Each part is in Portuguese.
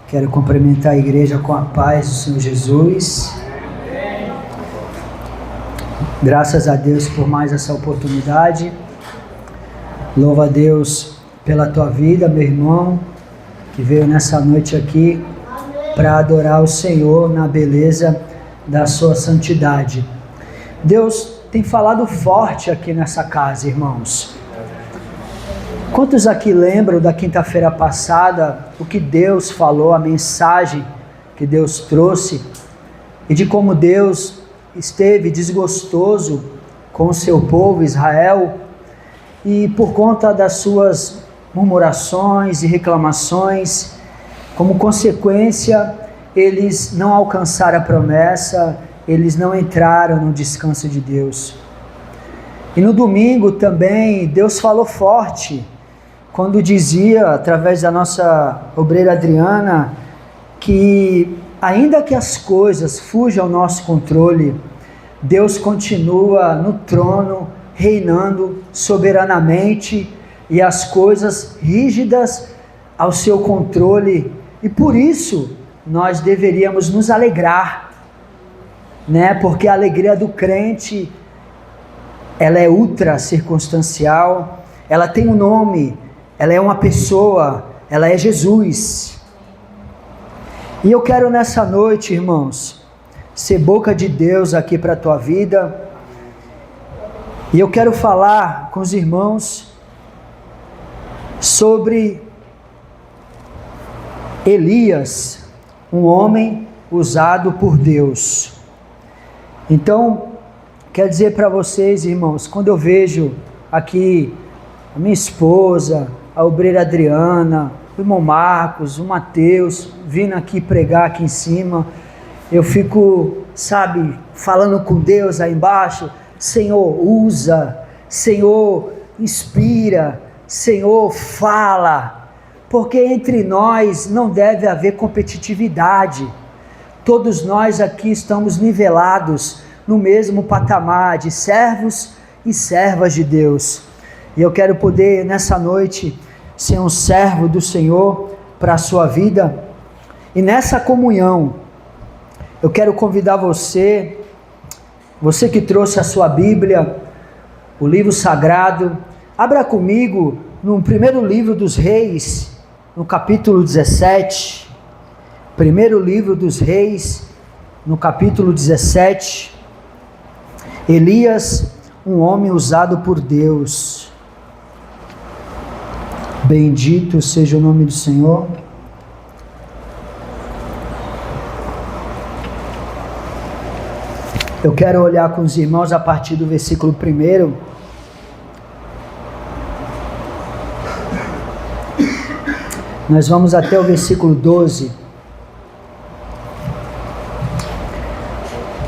Quero cumprimentar a igreja com a paz do Senhor Jesus. Graças a Deus por mais essa oportunidade. Louvo a Deus pela tua vida, meu irmão, que veio nessa noite aqui para adorar o Senhor na beleza da sua santidade. Deus tem falado forte aqui nessa casa, irmãos. Quantos aqui lembram da quinta-feira passada o que Deus falou, a mensagem que Deus trouxe e de como Deus esteve desgostoso com o seu povo Israel e por conta das suas murmurações e reclamações, como consequência, eles não alcançaram a promessa, eles não entraram no descanso de Deus. E no domingo também Deus falou forte, quando dizia, através da nossa obreira Adriana, que ainda que as coisas fujam ao nosso controle, Deus continua no trono, reinando soberanamente, e as coisas rígidas ao seu controle, e por isso nós deveríamos nos alegrar, né? Porque a alegria do crente, ela é ultra circunstancial, ela tem um nome, ela é uma pessoa, ela é Jesus. E eu quero nessa noite, irmãos, ser boca de Deus aqui para a tua vida, e eu quero falar com os irmãos sobre Elias, um homem usado por Deus. Então, quero dizer para vocês, irmãos, quando eu vejo aqui a minha esposa, a obreira Adriana, o irmão Marcos, o Mateus, vindo aqui pregar aqui em cima, eu fico, falando com Deus aí embaixo: Senhor, usa, Senhor, inspira, Senhor, fala, porque entre nós não deve haver competitividade, todos nós aqui estamos nivelados no mesmo patamar de servos e servas de Deus, e eu quero poder nessa noite ser um servo do Senhor para a sua vida, e nessa comunhão, eu quero convidar você que trouxe a sua Bíblia, o livro sagrado, abra comigo no primeiro livro dos Reis, no capítulo 17, primeiro livro dos Reis, no capítulo 17, Elias, um homem usado por Deus. Bendito seja o nome do Senhor. Eu quero olhar com os irmãos a partir do versículo 1. Nós vamos até o versículo 12.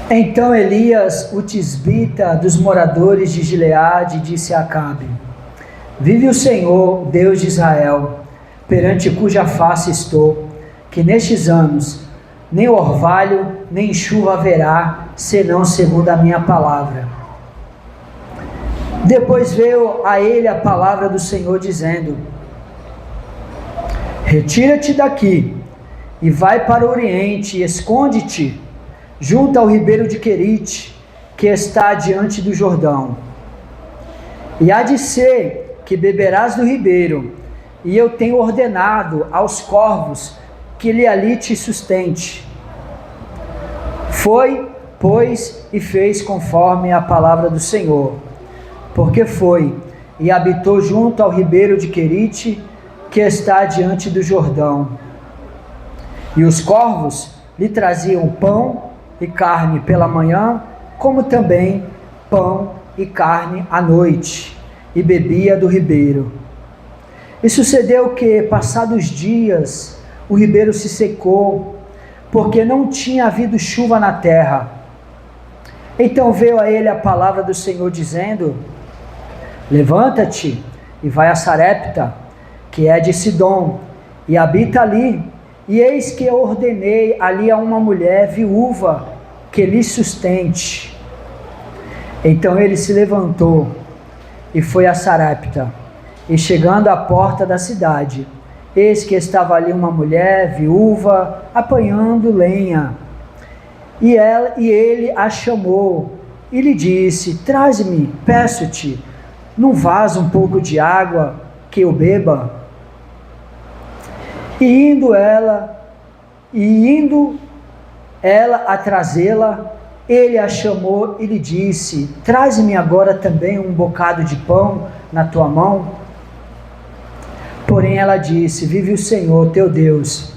Então Elias, o tisbita dos moradores de Gileade, disse a Acabe: Vive o Senhor, Deus de Israel, perante cuja face estou, que nestes anos nem orvalho, nem chuva haverá, senão segundo a minha palavra. Depois veio a ele a palavra do Senhor, dizendo: Retira-te daqui, e vai para o oriente, e esconde-te, junto ao ribeiro de Querite, que está diante do Jordão. E há de ser que beberás do ribeiro, e eu tenho ordenado aos corvos que ele ali te sustente. Foi, pois, e fez conforme a palavra do Senhor, porque foi e habitou junto ao ribeiro de Querite, que está diante do Jordão. E os corvos lhe traziam pão e carne pela manhã, como também pão e carne à noite, e bebia do ribeiro. E sucedeu que, passados dias, o ribeiro se secou, porque não tinha havido chuva na terra. Então veio a ele a palavra do Senhor, dizendo: Levanta-te e vai a Sarepta, que é de Sidom, e habita ali, e eis que eu ordenei ali a uma mulher viúva que lhe sustente. Então ele se levantou e foi a Sarepta, e chegando à porta da cidade, eis que estava ali uma mulher viúva apanhando lenha. E ele a chamou e lhe disse: traze-me, peço-te, num vaso um pouco de água que eu beba. E indo ela a trazê-la, ele a chamou e lhe disse: traze-me agora também um bocado de pão na tua mão. Porém ela disse: vive o Senhor teu Deus,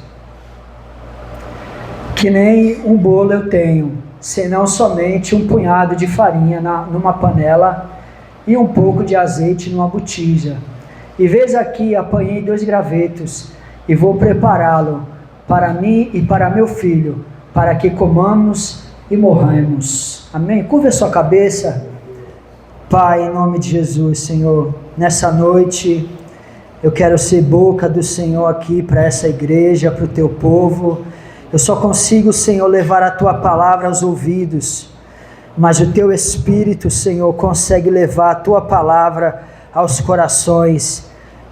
que nem um bolo eu tenho, senão somente um punhado de farinha numa panela e um pouco de azeite numa botija. E vês aqui, apanhei 2 gravetos e vou prepará-lo para mim e para meu filho, para que comamos e morramos. Amém? Curva a sua cabeça. Pai, em nome de Jesus, Senhor, nessa noite eu quero ser boca do Senhor aqui para essa igreja, para o teu povo. Eu só consigo, Senhor, levar a tua palavra aos ouvidos, mas o teu Espírito, Senhor, consegue levar a tua palavra aos corações.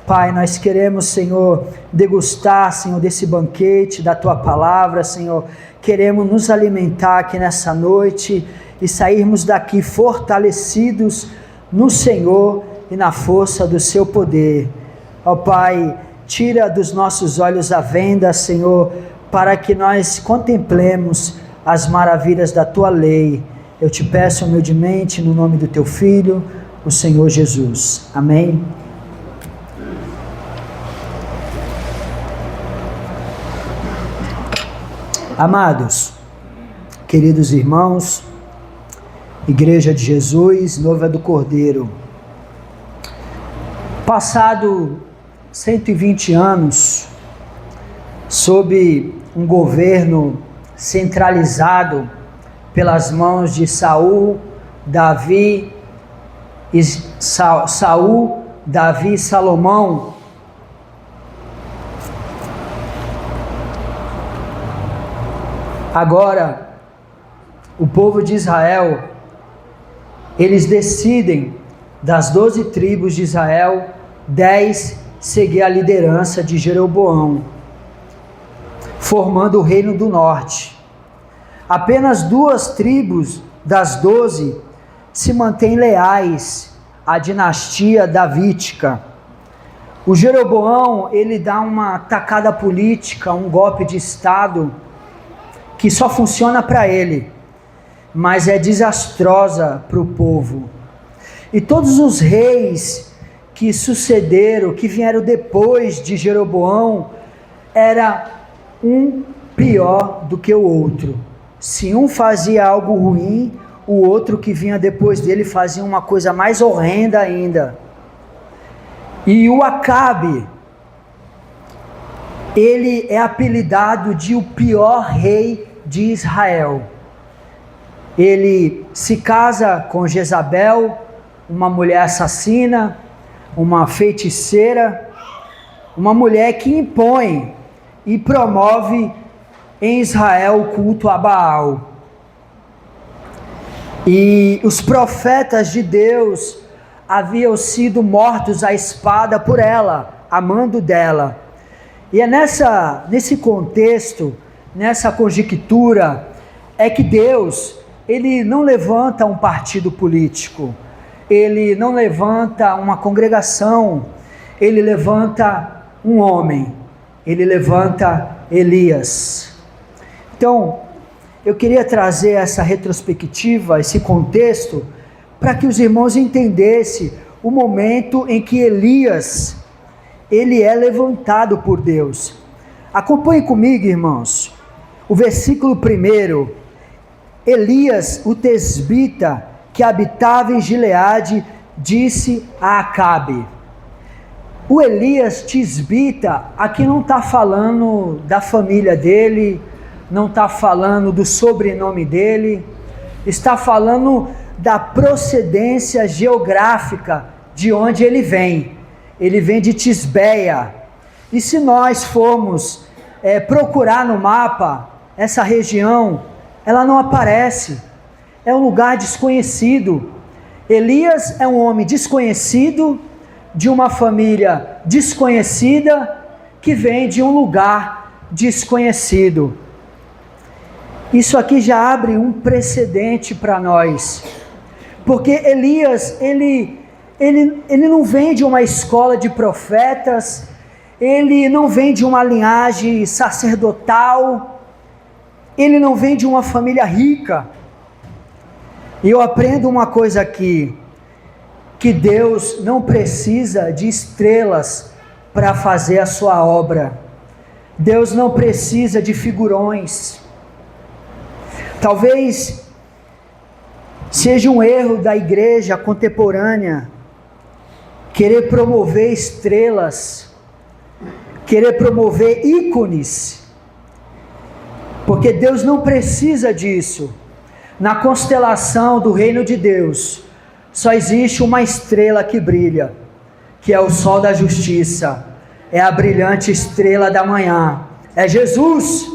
Pai, nós queremos, Senhor, degustar, Senhor, desse banquete da tua palavra, Senhor. Queremos nos alimentar aqui nessa noite e sairmos daqui fortalecidos no Senhor e na força do seu poder. Ó Pai, tira dos nossos olhos a venda, Senhor, para que nós contemplemos as maravilhas da tua lei. Eu te peço humildemente no nome do teu Filho, o Senhor Jesus. Amém. Amados, queridos irmãos, Igreja de Jesus, Noiva do Cordeiro, passado 120 anos, sob um governo centralizado pelas mãos de Saul, Davi e Salomão, agora o povo de Israel, eles decidem, das 12 tribos de Israel, 10 seguir a liderança de Jeroboão, formando o reino do norte. Apenas 2 tribos das 12 se mantêm leais à dinastia davídica. O Jeroboão, ele dá uma tacada política, um golpe de estado, que só funciona para ele, mas é desastrosa para o povo. E todos os reis que sucederam, que vieram depois de Jeroboão, era um pior do que o outro. Se um fazia algo ruim, o outro que vinha depois dele fazia uma coisa mais horrenda ainda. E o Acabe, ele é apelidado de o pior rei de Israel. Ele se casa com Jezabel, uma mulher assassina, uma feiticeira, uma mulher que impõe e promove em Israel o culto a Baal. E os profetas de Deus haviam sido mortos à espada por ela, amando dela. E é nesse contexto, nessa conjectura, é que Deus, ele não levanta um partido político, ele não levanta uma congregação, ele levanta um homem, ele levanta Elias. Então, eu queria trazer essa retrospectiva, esse contexto, para que os irmãos entendessem o momento em que Elias, ele é levantado por Deus. Acompanhe comigo, irmãos, o versículo 1. Elias, o tesbita, que habitava em Gileade, disse a Acabe. O Elias tisbita, aqui não está falando da família dele, não está falando do sobrenome dele, está falando da procedência geográfica de onde ele vem. Ele vem de Tisbeia. E se nós formos procurar no mapa essa região, ela não aparece. É um lugar desconhecido. Elias é um homem desconhecido, de uma família desconhecida, que vem de um lugar desconhecido. Isso aqui já abre um precedente para nós, porque Elias, ele não vem de uma escola de profetas, ele não vem de uma linhagem sacerdotal, ele não vem de uma família rica. E eu aprendo uma coisa aqui, que Deus não precisa de estrelas para fazer a sua obra. Deus não precisa de figurões. Talvez seja um erro da igreja contemporânea querer promover estrelas, querer promover ícones, porque Deus não precisa disso. Na constelação do reino de Deus, só existe uma estrela que brilha, que é o sol da justiça, é a brilhante estrela da manhã, é Jesus.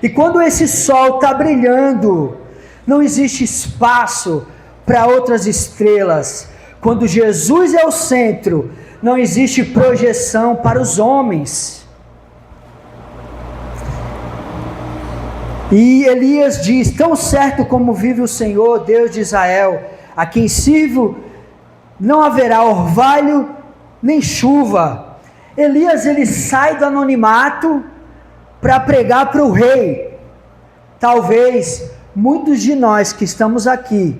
E quando esse sol está brilhando, não existe espaço para outras estrelas. Quando Jesus é o centro, não existe projeção para os homens. E Elias diz: tão certo como vive o Senhor, Deus de Israel, a quem sirvo, não haverá orvalho nem chuva. Elias, ele sai do anonimato para pregar para o rei. Talvez muitos de nós que estamos aqui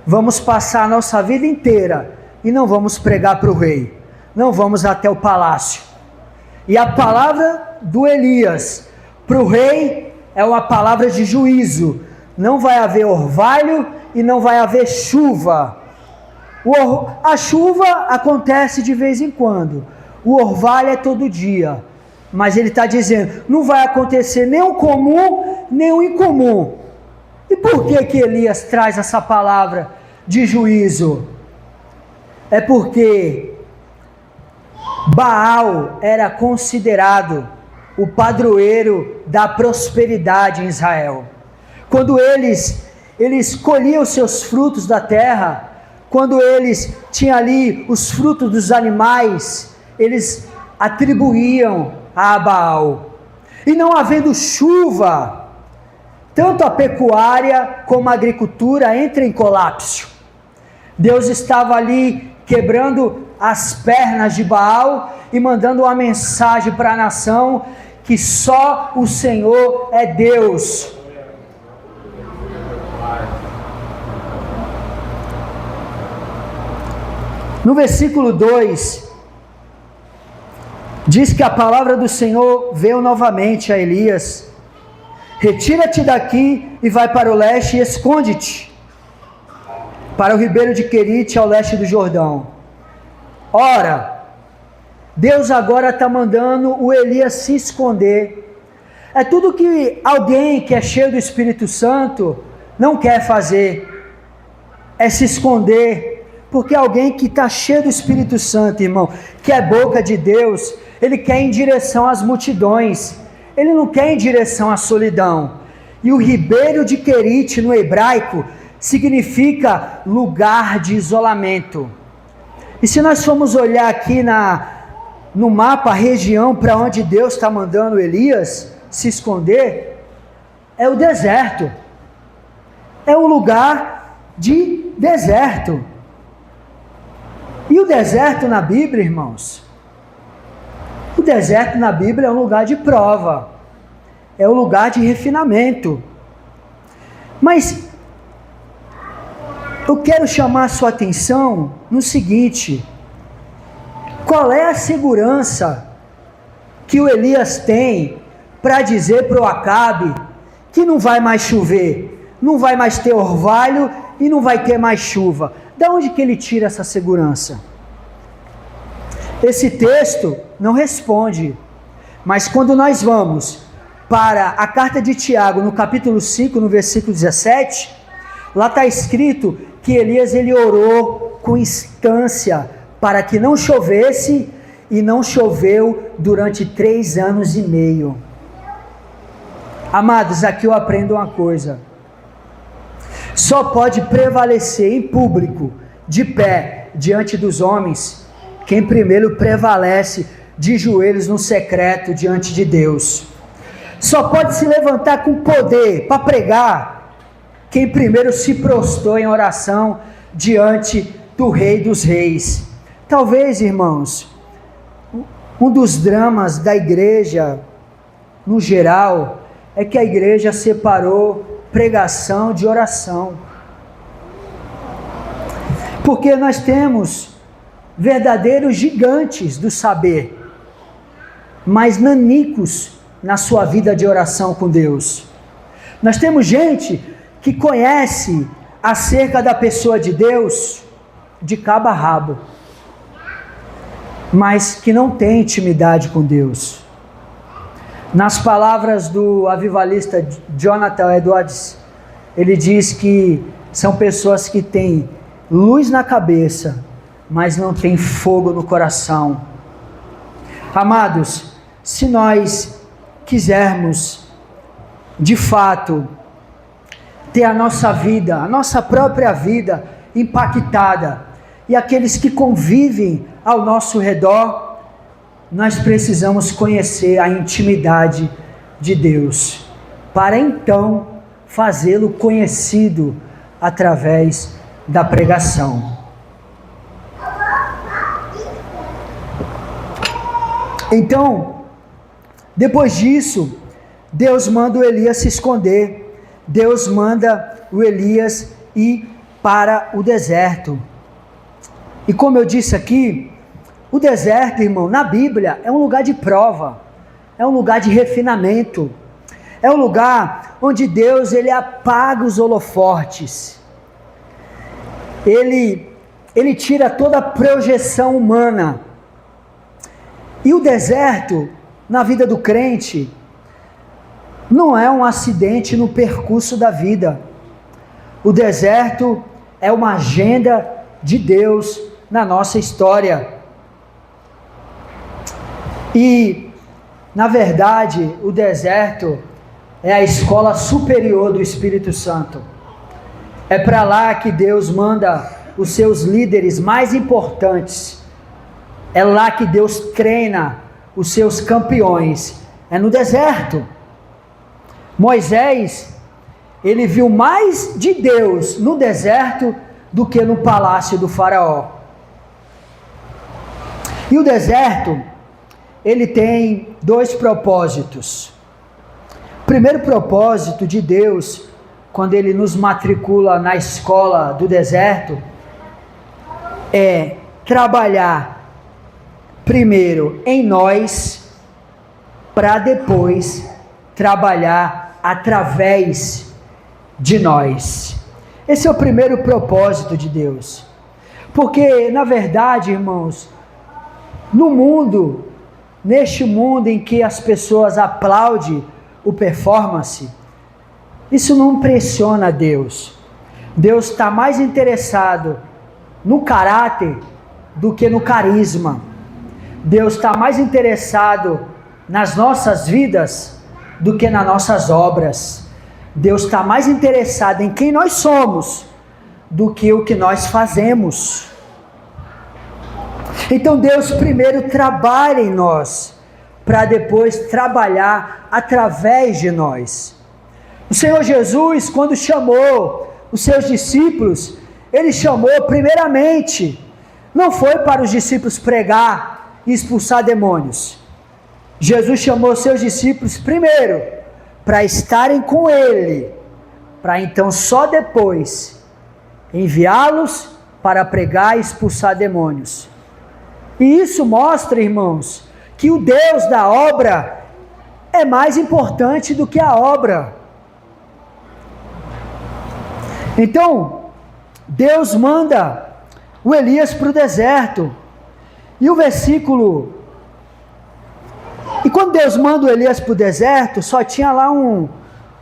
vamos passar a nossa vida inteira e não vamos pregar para o rei, não vamos até o palácio. E a palavra do Elias para o rei é uma palavra de juízo. Não vai haver orvalho e não vai haver chuva. A chuva acontece de vez em quando, o orvalho é todo dia. Mas ele está dizendo, não vai acontecer nem o comum, nem o incomum. E por que Elias traz essa palavra de juízo? É porque Baal era considerado o padroeiro da prosperidade em Israel. Quando eles colhiam os seus frutos da terra, quando eles tinham ali os frutos dos animais, eles atribuíam a Baal. E não havendo chuva, tanto a pecuária como a agricultura entra em colapso. Deus estava ali quebrando as pernas de Baal e mandando uma mensagem para a nação que só o Senhor é Deus. No versículo 2, diz que a palavra do Senhor veio novamente a Elias: retira-te daqui e vai para o leste e esconde-te, para o ribeiro de Querite, ao leste do Jordão. Ora, Deus agora está mandando o Elias se esconder. É tudo que alguém que é cheio do Espírito Santo não quer fazer, é se esconder. Porque alguém que está cheio do Espírito Santo, irmão, que é boca de Deus, ele quer ir em direção às multidões, ele não quer ir em direção à solidão. E o ribeiro de Querite no hebraico significa lugar de isolamento. E se nós formos olhar aqui no mapa a região para onde Deus está mandando Elias se esconder, é o deserto, é um lugar de deserto. E o deserto na Bíblia, irmãos, o deserto na Bíblia é um lugar de prova, é um lugar de refinamento. Mas eu quero chamar a sua atenção no seguinte: qual é a segurança que o Elias tem para dizer para o Acabe que não vai mais chover, não vai mais ter orvalho e não vai ter mais chuva? De onde que ele tira essa segurança? Esse texto não responde, mas quando nós vamos para a carta de Tiago, no capítulo 5, no versículo 17, lá está escrito que Elias ele orou com instância para que não chovesse, e não choveu durante 3 anos e meio. Amados, aqui eu aprendo uma coisa: só pode prevalecer em público, de pé, diante dos homens, quem primeiro prevalece de joelhos no secreto diante de Deus. Só pode se levantar com poder para pregar quem primeiro se prostrou em oração diante do Rei dos Reis. Talvez, irmãos, um dos dramas da igreja, no geral, é que a igreja separou pregação de oração. Porque nós temos verdadeiros gigantes do saber, mas nanicos na sua vida de oração com Deus. Nós temos gente que conhece acerca da pessoa de Deus de cabo a rabo, mas que não tem intimidade com Deus. Nas palavras do avivalista Jonathan Edwards, ele diz que são pessoas que têm luz na cabeça, mas não têm fogo no coração. Amados, se nós quisermos, de fato, ter a nossa vida, a nossa própria vida impactada, e aqueles que convivem ao nosso redor, nós precisamos conhecer a intimidade de Deus, para então fazê-lo conhecido através da pregação. Então, depois disso, Deus manda o Elias se esconder. Deus manda o Elias ir para o deserto. E como eu disse aqui, o deserto, irmão, na Bíblia é um lugar de prova, é um lugar de refinamento, é um lugar onde Deus ele apaga os holofortes, ele tira toda a projeção humana. E o deserto, na vida do crente, não é um acidente no percurso da vida. O deserto é uma agenda de Deus na nossa história. E, na verdade, o deserto é a escola superior do Espírito Santo. É para lá que Deus manda os seus líderes mais importantes. É lá que Deus treina os seus campeões. É no deserto. Moisés, ele viu mais de Deus no deserto do que no palácio do faraó. E o deserto, ele tem dois propósitos. O primeiro propósito de Deus, quando ele nos matricula na escola do deserto, é trabalhar primeiro em nós, para depois trabalhar através de nós. Esse é o primeiro propósito de Deus. Porque, na verdade, irmãos, no mundo, neste mundo em que as pessoas aplaudem o performance, isso não impressiona Deus. Deus está mais interessado no caráter do que no carisma. Deus está mais interessado nas nossas vidas do que nas nossas obras. Deus está mais interessado em quem nós somos do que o que nós fazemos. Então Deus primeiro trabalha em nós, para depois trabalhar através de nós. O Senhor Jesus, quando chamou os seus discípulos, Ele chamou primeiramente, não foi para os discípulos pregar e expulsar demônios. Jesus chamou seus discípulos primeiro, para estarem com Ele, para então só depois enviá-los para pregar e expulsar demônios. E isso mostra, irmãos, que o Deus da obra é mais importante do que a obra. Então, Deus manda o Elias para o deserto. E o versículo... E quando Deus manda o Elias para o deserto, só tinha lá um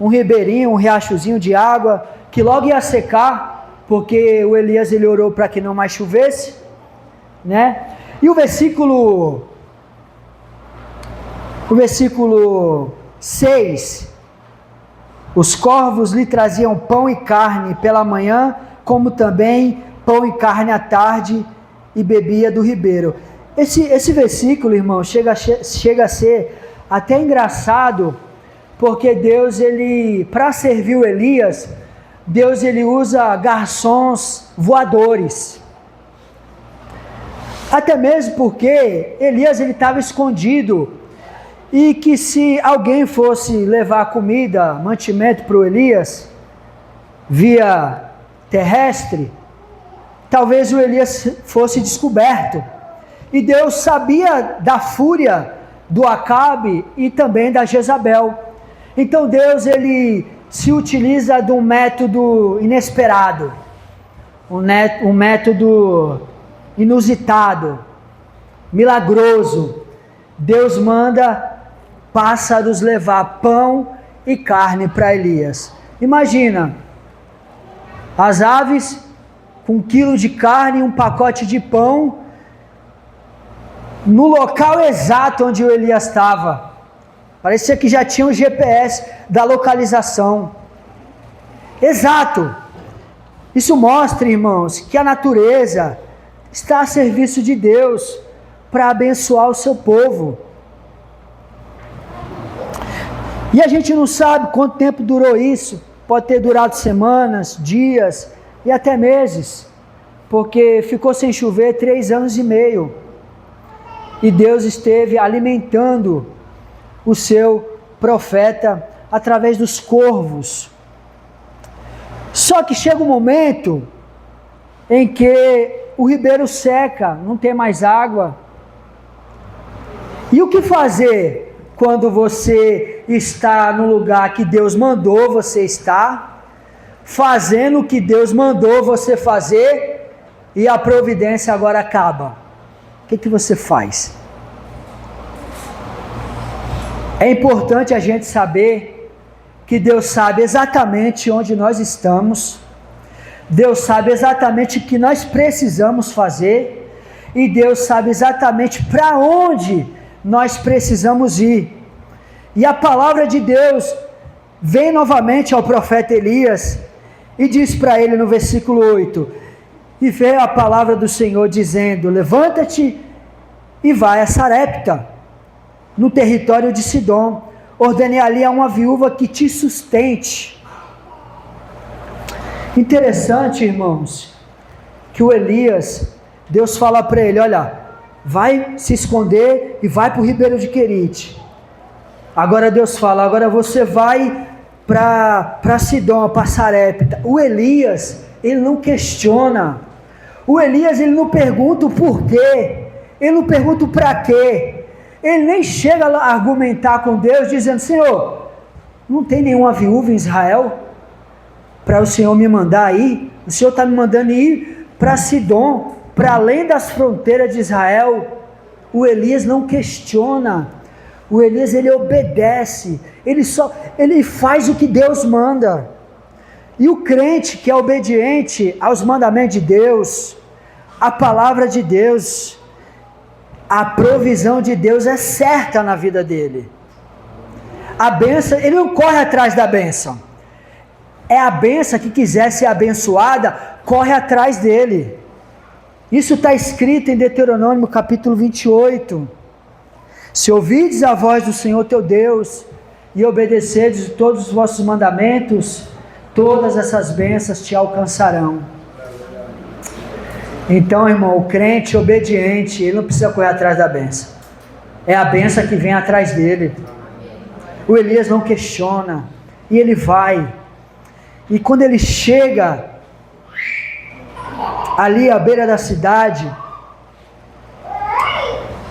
ribeirinho, um riachozinho de água, que logo ia secar, porque o Elias ele orou para que não mais chovesse, né? E o versículo 6, os corvos lhe traziam pão e carne pela manhã, como também pão e carne à tarde, e bebia do ribeiro. Esse versículo, irmão, chega a ser até engraçado, porque Deus, para servir o Elias, Deus usa garçons voadores. Até mesmo porque Elias estava escondido, e que se alguém fosse levar comida, mantimento para o Elias, via terrestre, talvez o Elias fosse descoberto. E Deus sabia da fúria do Acabe e também da Jezabel. Então Deus se utiliza de um método inesperado, um método inusitado, milagroso. Deus manda pássaros levar pão e carne para Elias. Imagina, as aves com 1 quilo de carne e um pacote de pão, no local exato onde o Elias estava. Parecia que já tinha o GPS da localização. Exato. Isso mostra, irmãos, que a natureza está a serviço de Deus para abençoar o seu povo. E a gente não sabe quanto tempo durou isso. Pode ter durado semanas, dias e até meses, porque ficou sem chover 3 anos e meio. E Deus esteve alimentando o seu profeta através dos corvos. Só que chega um momento em que o ribeiro seca, não tem mais água. E o que fazer quando você está no lugar que Deus mandou você estar, fazendo o que Deus mandou você fazer, e a providência agora acaba? O que você faz? É importante a gente saber que Deus sabe exatamente onde nós estamos, Deus sabe exatamente o que nós precisamos fazer, e Deus sabe exatamente para onde nós precisamos ir. E a palavra de Deus vem novamente ao profeta Elias e diz para ele no versículo 8: e veio a palavra do Senhor dizendo: levanta-te e vai a Sarepta, no território de Sidom. Ordenei ali a uma viúva que te sustente. Interessante, irmãos, que o Elias, Deus fala para ele: olha, vai se esconder e vai para o ribeiro de Querite. Agora Deus fala: agora você vai para Sidom, para Sarepta. O Elias, ele não questiona. O Elias, ele não pergunta o porquê. Ele não pergunta o para quê. Ele nem chega a argumentar com Deus dizendo: Senhor, não tem nenhuma viúva em Israel para o Senhor me mandar ir? O Senhor está me mandando ir para Sidom, para além das fronteiras de Israel. O Elias não questiona. O Elias, ele obedece. Ele faz o que Deus manda. E o crente que é obediente aos mandamentos de Deus, à palavra de Deus, a provisão de Deus é certa na vida dele. A bênção, ele não corre atrás da bênção. É a bênção que quiser ser abençoada, corre atrás dele. Isso está escrito em Deuteronômio capítulo 28. Se ouvides a voz do Senhor teu Deus, e obedeceres todos os vossos mandamentos, todas essas bênçãos te alcançarão. Então, irmão, o crente obediente, ele não precisa correr atrás da bênção. É a bênção que vem atrás dele. O Elias não questiona, e ele vai. E quando ele chega ali à beira da cidade,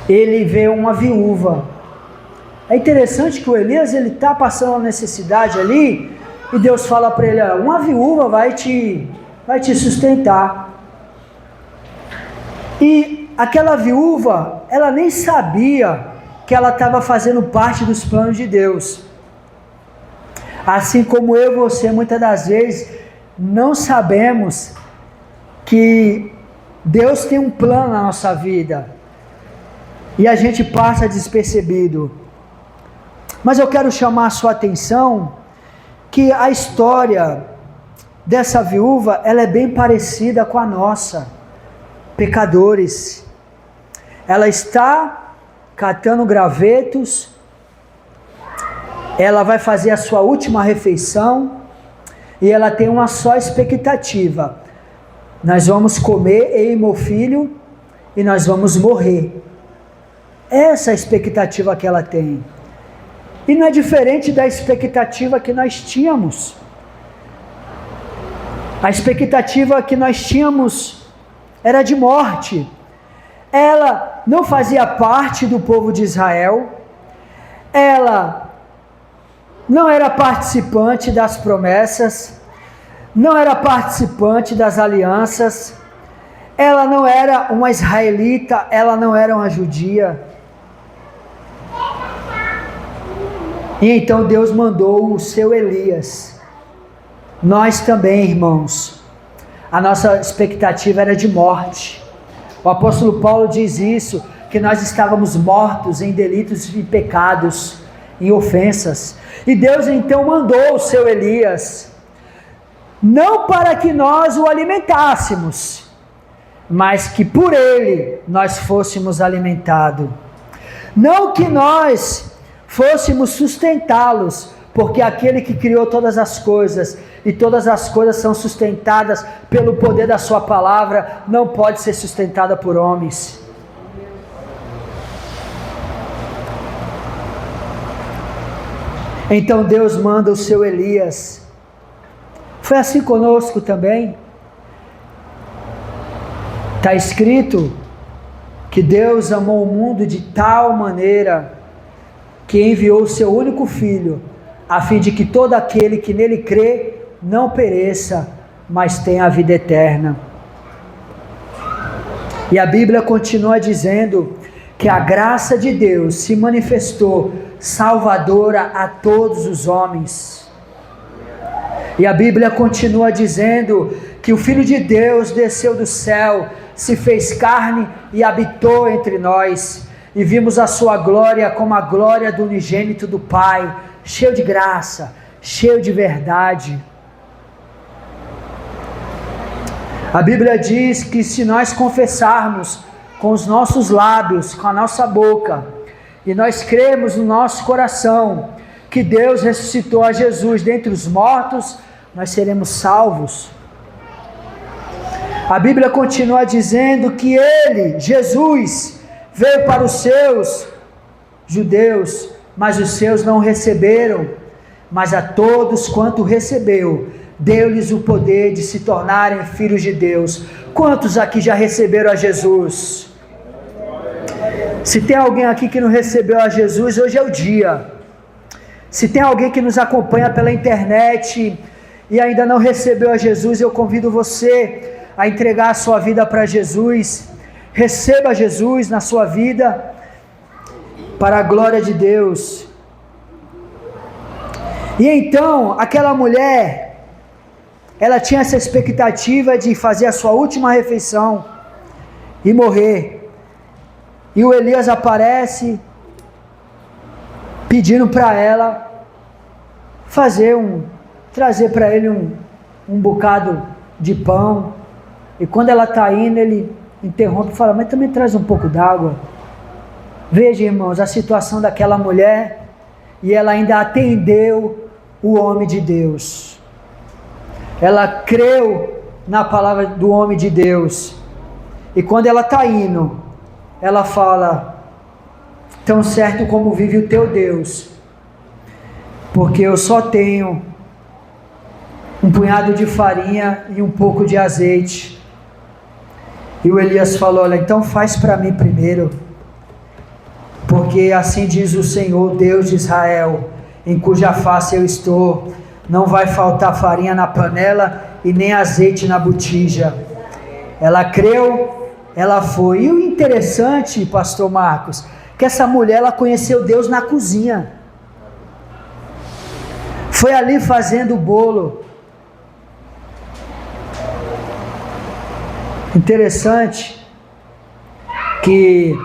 ele vê uma viúva. É interessante que o Elias, ele está passando uma necessidade ali, e Deus fala para ele: uma viúva vai te sustentar. E aquela viúva, ela nem sabia que ela estava fazendo parte dos planos de Deus. Assim como eu e você, muitas das vezes, não sabemos que Deus tem um plano na nossa vida, e a gente passa despercebido. Mas eu quero chamar a sua atenção que a história dessa viúva, ela é bem parecida com a nossa, pecadores. ela está catando gravetos, ela vai fazer a sua última refeição, e ela tem uma só expectativa: nós vamos comer, eu e meu filho, e nós vamos morrer. Essa é a expectativa que ela tem. E não é diferente da expectativa que nós tínhamos. A expectativa que nós tínhamos era de morte. Ela não fazia parte do povo de Israel, ela não era participante das promessas, não era participante das alianças, ela não era uma israelita, ela não era uma judia. E então Deus mandou o seu Elias. Nós também, irmãos, a nossa expectativa era de morte. O apóstolo Paulo diz isso, que nós estávamos mortos em delitos e pecados, em ofensas. E Deus então mandou o seu Elias, não para que nós o alimentássemos, mas que por ele nós fôssemos alimentados. Não que nós fôssemos sustentá-los, porque aquele que criou todas as coisas, e todas as coisas são sustentadas pelo poder da sua palavra, não pode ser sustentada por homens. Então Deus manda o seu Elias. Foi assim conosco também. Está escrito que Deus amou o mundo de tal maneira que enviou o seu único filho, a fim de que todo aquele que nele crê não pereça, mas tenha a vida eterna. E a Bíblia continua dizendo que a graça de Deus se manifestou salvadora a todos os homens. E a Bíblia continua dizendo que o Filho de Deus desceu do céu, se fez carne e habitou entre nós, e vimos a sua glória como a glória do unigênito do Pai, cheio de graça, cheio de verdade. A Bíblia diz que se nós confessarmos com os nossos lábios, com a nossa boca, e nós cremos no nosso coração que Deus ressuscitou a Jesus dentre os mortos, nós seremos salvos. A Bíblia continua dizendo que Ele, Jesus, veio para os seus judeus, mas os seus não receberam, mas a todos quanto recebeu, deu-lhes o poder de se tornarem filhos de Deus. Quantos aqui já receberam a Jesus? Se tem alguém aqui que não recebeu a Jesus, hoje é o dia. Se tem alguém que nos acompanha pela internet e ainda não recebeu a Jesus, eu convido você a entregar a sua vida para Jesus. Receba Jesus na sua vida, para a glória de Deus. E então, aquela mulher, ela tinha essa expectativa de fazer a sua última refeição e morrer. E o Elias aparece pedindo para ela trazer para ele um bocado de pão. E quando ela está indo, ele interrompe e fala: mas também traz um pouco d'água. Veja, irmãos, a situação daquela mulher, e ela ainda atendeu o homem de Deus. Ela creu na palavra do homem de Deus. E quando ela está indo, ela fala: tão certo como vive o teu Deus, porque eu só tenho um punhado de farinha e um pouco de azeite. E o Elias falou: olha, então faz para mim primeiro, porque assim diz o Senhor, Deus de Israel, em cuja face eu estou, não vai faltar farinha na panela e nem azeite na botija. Ela creu, ela foi. E o interessante, pastor Marcos, que essa mulher, ela conheceu Deus na cozinha. Foi ali fazendo o bolo. Interessante que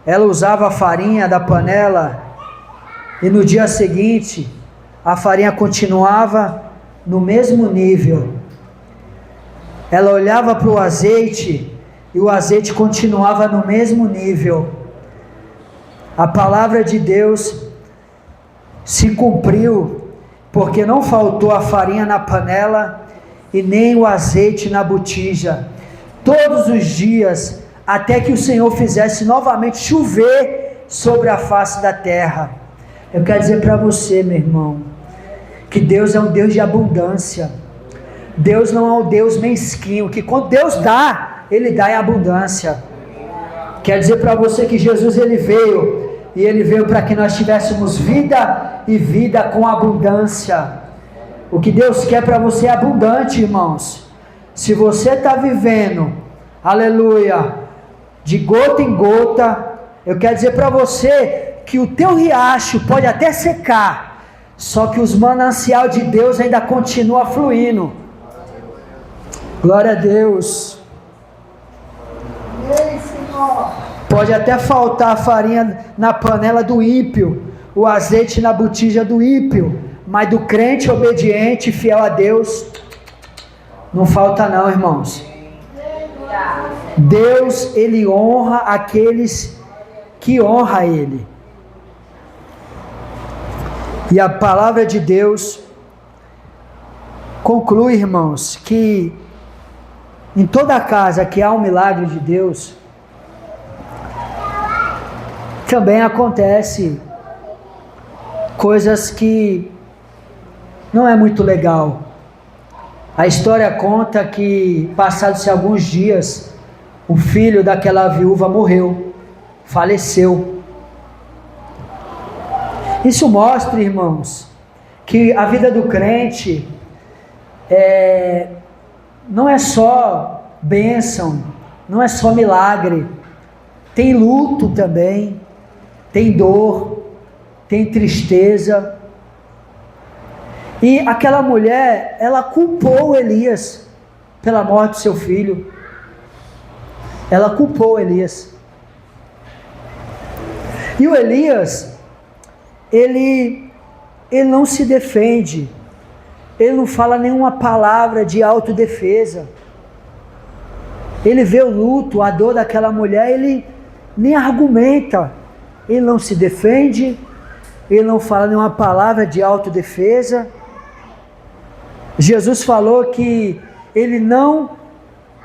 ela usava a farinha da panela e no dia seguinte a farinha continuava no mesmo nível. Ela olhava para o azeite e o azeite continuava no mesmo nível. A palavra de Deus se cumpriu, porque não faltou a farinha na panela e nem o azeite na botija, todos os dias, até que o Senhor fizesse novamente chover sobre a face da terra. Eu quero dizer para você, meu irmão, que Deus é um Deus de abundância. Deus não é um Deus mesquinho, que quando Deus dá, Ele dá em abundância. Quer dizer para você que Jesus Ele veio para que nós tivéssemos vida e vida com abundância. O que Deus quer para você é abundante, irmãos. Se você está vivendo, aleluia, de gota em gota, eu quero dizer para você que o teu riacho pode até secar, só que os manancial de Deus ainda continua fluindo. Glória a Deus. Pode até faltar a farinha na panela do ímpio, o azeite na botija do ímpio, mas do crente obediente, fiel a Deus, não falta não, irmãos. Deus, Ele honra aqueles que honram Ele. E a palavra de Deus conclui, irmãos, que em toda casa que há um milagre de Deus, também acontece coisas que não é muito legal. A história conta que, passados alguns dias, o filho daquela viúva morreu, faleceu. Isso mostra, irmãos, que a vida do crente não é só bênção, não é só milagre, tem luto também, tem dor, tem tristeza. E aquela mulher, ela culpou Elias pela morte do seu filho. Ela culpou Elias. E o Elias, ele não se defende, ele não fala nenhuma palavra de autodefesa. Ele vê o luto, a dor daquela mulher, ele nem argumenta, ele não se defende, ele não fala nenhuma palavra de autodefesa. Jesus falou que ele não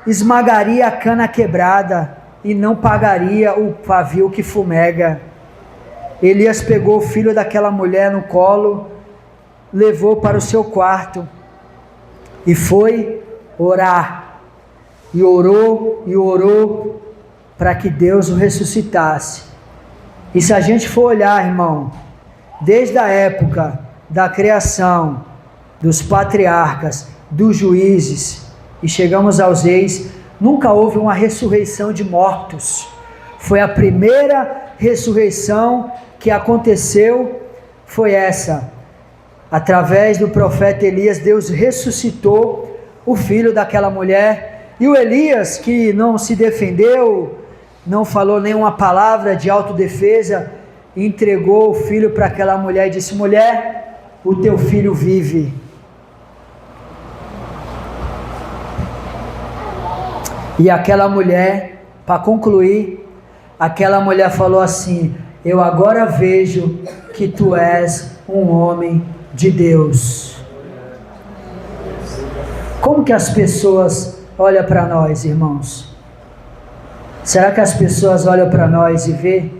esmagaria a cana quebrada e não pagaria o pavio que fumega. Elias pegou o filho daquela mulher no colo, levou para o seu quarto e foi orar. E orou para que Deus o ressuscitasse. E se a gente for olhar, irmão, desde a época da criação, dos patriarcas, dos juízes, e chegamos aos reis, nunca houve uma ressurreição de mortos. Foi a primeira ressurreição que aconteceu, foi essa. Através do profeta Elias, Deus ressuscitou o filho daquela mulher. E o Elias, que não se defendeu, não falou nenhuma palavra de autodefesa, entregou o filho para aquela mulher e disse: mulher, o teu filho vive. E aquela mulher, para concluir, aquela mulher falou assim: eu agora vejo que tu és um homem de Deus. Como que as pessoas olham para nós, irmãos? Será que as pessoas olham para nós e vê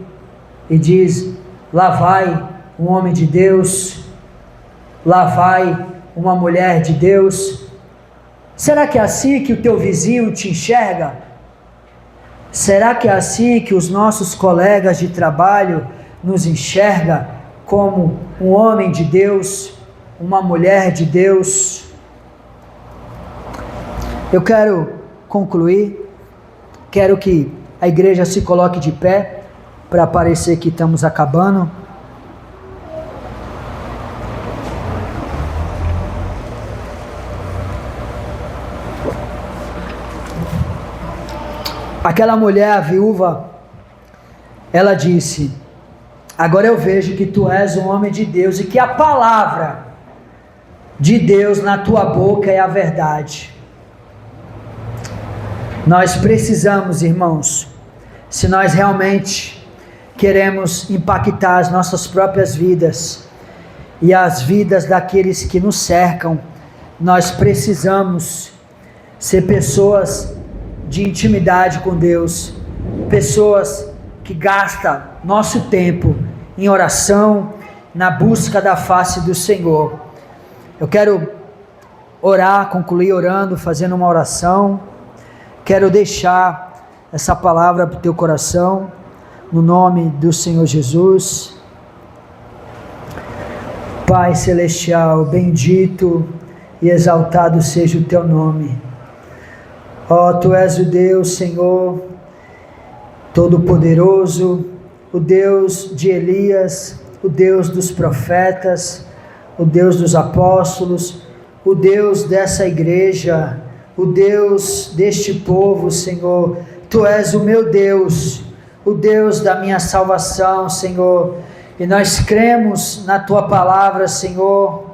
e diz: lá vai um homem de Deus, lá vai uma mulher de Deus? Será que é assim que o teu vizinho te enxerga? Será que é assim que os nossos colegas de trabalho nos enxergam como um homem de Deus, uma mulher de Deus? Eu quero concluir, quero que a igreja se coloque de pé, para parecer que estamos acabando. Aquela mulher, a viúva, ela disse: agora eu vejo que tu és um homem de Deus e que a palavra de Deus na tua boca é a verdade. Nós precisamos, irmãos, se nós realmente queremos impactar as nossas próprias vidas e as vidas daqueles que nos cercam, nós precisamos ser pessoas de intimidade com Deus, pessoas que gastam nosso tempo em oração, na busca da face do Senhor. Eu quero orar, concluir orando, fazendo uma oração. Quero deixar essa palavra para o teu coração, no nome do Senhor Jesus. Pai Celestial, bendito e exaltado seja o teu nome. Ó, tu és o Deus, Senhor, Todo-Poderoso, o Deus de Elias, o Deus dos profetas, o Deus dos apóstolos, o Deus dessa igreja, o Deus deste povo, Senhor. Tu és o meu Deus, o Deus da minha salvação, Senhor, e nós cremos na Tua palavra, Senhor,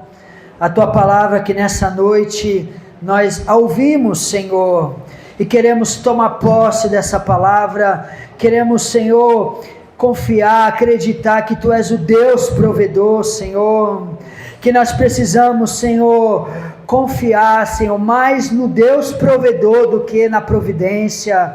a Tua palavra que nessa noite nós a ouvimos, Senhor, e queremos tomar posse dessa palavra, queremos, Senhor, confiar, acreditar que Tu és o Deus provedor, Senhor, que nós precisamos, Senhor, confiar, Senhor, mais no Deus provedor do que na providência.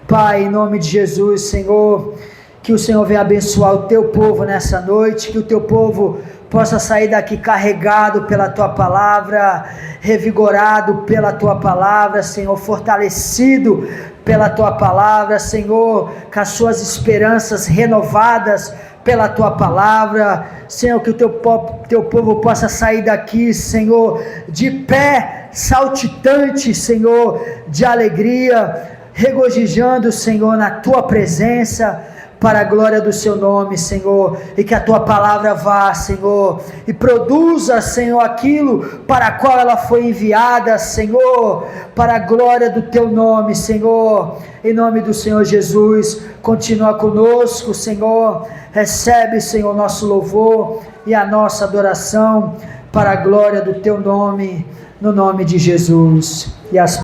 Pai, em nome de Jesus, Senhor, que o Senhor venha abençoar o Teu povo nessa noite, que o Teu povo possa sair daqui carregado pela Tua palavra, revigorado pela Tua palavra, Senhor, fortalecido pela Tua palavra, Senhor, com as suas esperanças renovadas pela Tua palavra, Senhor, que o Teu povo possa sair daqui, Senhor, de pé, saltitante, Senhor, de alegria, regozijando, Senhor, na Tua presença, para a glória do Seu nome, Senhor, e que a Tua palavra vá, Senhor, e produza, Senhor, aquilo para a qual ela foi enviada, Senhor, para a glória do Teu nome, Senhor, em nome do Senhor Jesus. Continua conosco, Senhor, recebe, Senhor, nosso louvor e a nossa adoração, para a glória do Teu nome, no nome de Jesus. E as